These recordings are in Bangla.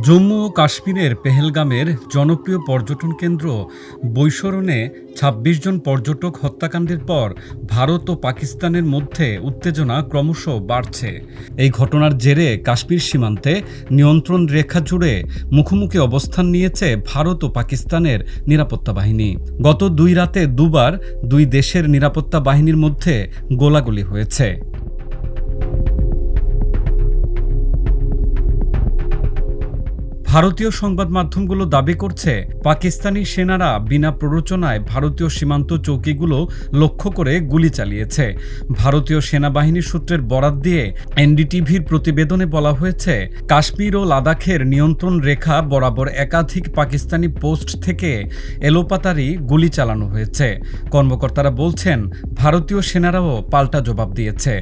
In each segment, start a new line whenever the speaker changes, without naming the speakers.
জম্মু ও কাশ্মীরের পেহেলগামের জনপ্রিয় পর্যটন কেন্দ্র বৈশরণে ২৬ জন পর্যটক হত্যাকাণ্ডের পর ভারত ও পাকিস্তানের মধ্যে উত্তেজনা ক্রমশ বাড়ছে। এই ঘটনার জেরে কাশ্মীর সীমান্তে নিয়ন্ত্রণ রেখা জুড়ে মুখোমুখি অবস্থান নিয়েছে ভারত ও পাকিস্তানের নিরাপত্তা বাহিনী। গত ২ রাতে দুবার দুই দেশের নিরাপত্তা বাহিনীর মধ্যে গোলাগুলি হয়েছে। ভারতীয় সংবাদ মাধ্যমগুলো দাবি করছে, পাকিস্তানি সেনারা বিনা প্ররোচনায় ভারতীয় সীমান্ত চৌকিগুলো লক্ষ্য করে গুলি চালিয়েছে। ভারতীয় সেনাবাহিনীর সূত্রের বরাত দিয়ে এনডিটিভির প্রতিবেদনে বলা হয়েছে, কাশ্মীর ও লাদাখের নিয়ন্ত্রণ রেখা বরাবর একাধিক পাকিস্তানি পোস্ট থেকে এলোপাতাড়ি গুলি চালানো হয়েছে। কর্মকর্তারা বলছেন, ভারতীয় সেনারাও পাল্টা জবাব দিয়েছে।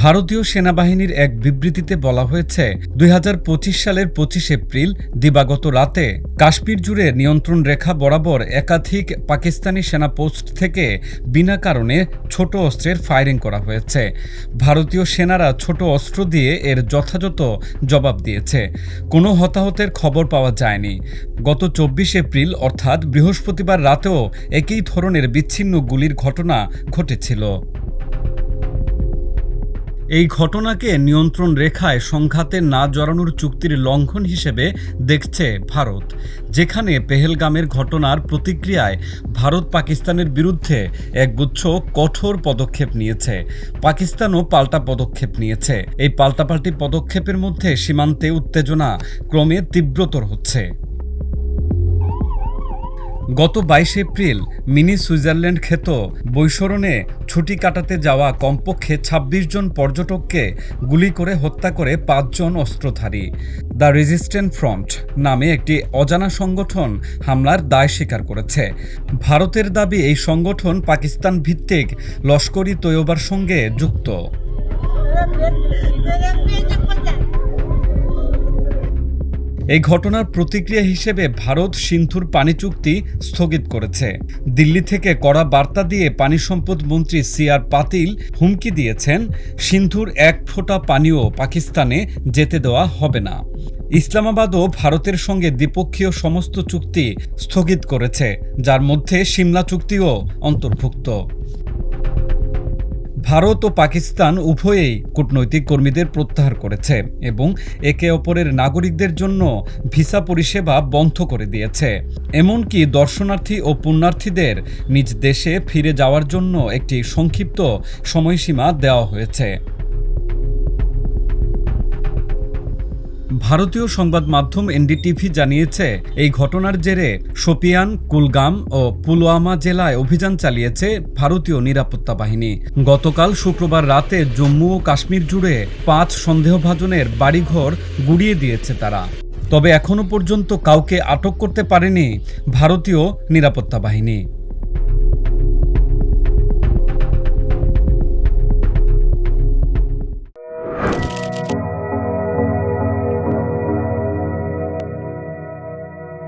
ভারতীয় সেনাবাহিনীর এক বিবৃতিতে বলা হয়েছে, ২০২৫ সালের ২৫ এপ্রিল দিবাগত রাতে কাশ্মীর জুড়ে নিয়ন্ত্রণ রেখা বরাবর একাধিক পাকিস্তানি সেনা পোস্ট থেকে বিনা কারণে ছোট অস্ত্রের ফায়ারিং করা হয়েছে। ভারতীয় সেনারা ছোট অস্ত্র দিয়ে এর যথাযথ জবাব দিয়েছে। কোনো হতাহতের খবর পাওয়া যায়নি। গত ২৪ এপ্রিল অর্থাৎ বৃহস্পতিবার রাতেও একই ধরনের বিচ্ছিন্ন গুলির ঘটনা ঘটেছিল। এই ঘটনাকে নিয়ন্ত্রণ রেখায় সংঘাতে না জড়ানোর চুক্তির লঙ্ঘন হিসেবে দেখছে ভারত, যেখানে পেহেলগামের ঘটনার প্রতিক্রিয়ায় ভারত পাকিস্তানের বিরুদ্ধে একগুচ্ছ কঠোর পদক্ষেপ নিয়েছে। পাকিস্তানও পাল্টা পদক্ষেপ নিয়েছে। এই পাল্টাপাল্টি পদক্ষেপের মধ্যে সীমান্তে উত্তেজনা ক্রমে তীব্রতর হচ্ছে। গত ২২ এপ্রিল মিনি সুইজারল্যান্ড খ্যাত বৈশরণে ছুটি কাটাতে যাওয়া কমপক্ষে ২৬ জন পর্যটককে গুলি করে হত্যা করে ৫ জন অস্ত্রধারী। দ্য রেজিস্ট্যান্ট ফ্রন্ট নামে একটি অজানা সংগঠন হামলার দায় স্বীকার করেছে। ভারতের দাবি, এই সংগঠন পাকিস্তান ভিত্তিক লস্কর-ই তৈয়বার সঙ্গে যুক্ত। এই ঘটনার প্রতিক্রিয়া হিসেবে ভারত সিন্ধুর পানি চুক্তি স্থগিত করেছে। দিল্লি থেকে কড়া বার্তা দিয়ে পানি সম্পদ মন্ত্রী সি.আর. পাতিল হুমকি দিয়েছেন, সিন্ধুর এক ফোঁটা পানিও পাকিস্তানে যেতে দেওয়া হবে না। ইসলামাবাদও ভারতের সঙ্গে দ্বিপক্ষীয় সমস্ত চুক্তি স্থগিত করেছে, যার মধ্যে সিমলা চুক্তিও অন্তর্ভুক্ত। ভারত ও পাকিস্তান উভয়েই কূটনৈতিক কর্মীদের প্রত্যাহার করেছে এবং একে অপরের নাগরিকদের জন্য ভিসা পরিষেবা বন্ধ করে দিয়েছে। এমনকি দর্শনার্থী ও পুণ্যার্থীদের নিজ দেশে ফিরে যাওয়ার জন্য একটি সংক্ষিপ্ত সময়সীমা দেওয়া হয়েছে। ভারতীয় সংবাদ মাধ্যম এনডিটিভি জানিয়েছে, এই ঘটনার জেরে শোপিয়ান, কুলগাম ও পুলওয়ামা জেলায় অভিযান চালিয়েছে ভারতীয় নিরাপত্তা বাহিনী। গতকাল শুক্রবার রাতে জম্মু ও কাশ্মীর জুড়ে ৫ সন্দেহভাজনের বাড়িঘর গুড়িয়ে দিয়েছে তারা। তবে এখনও পর্যন্ত কাউকে আটক করতে পারেনি ভারতীয় নিরাপত্তা বাহিনী।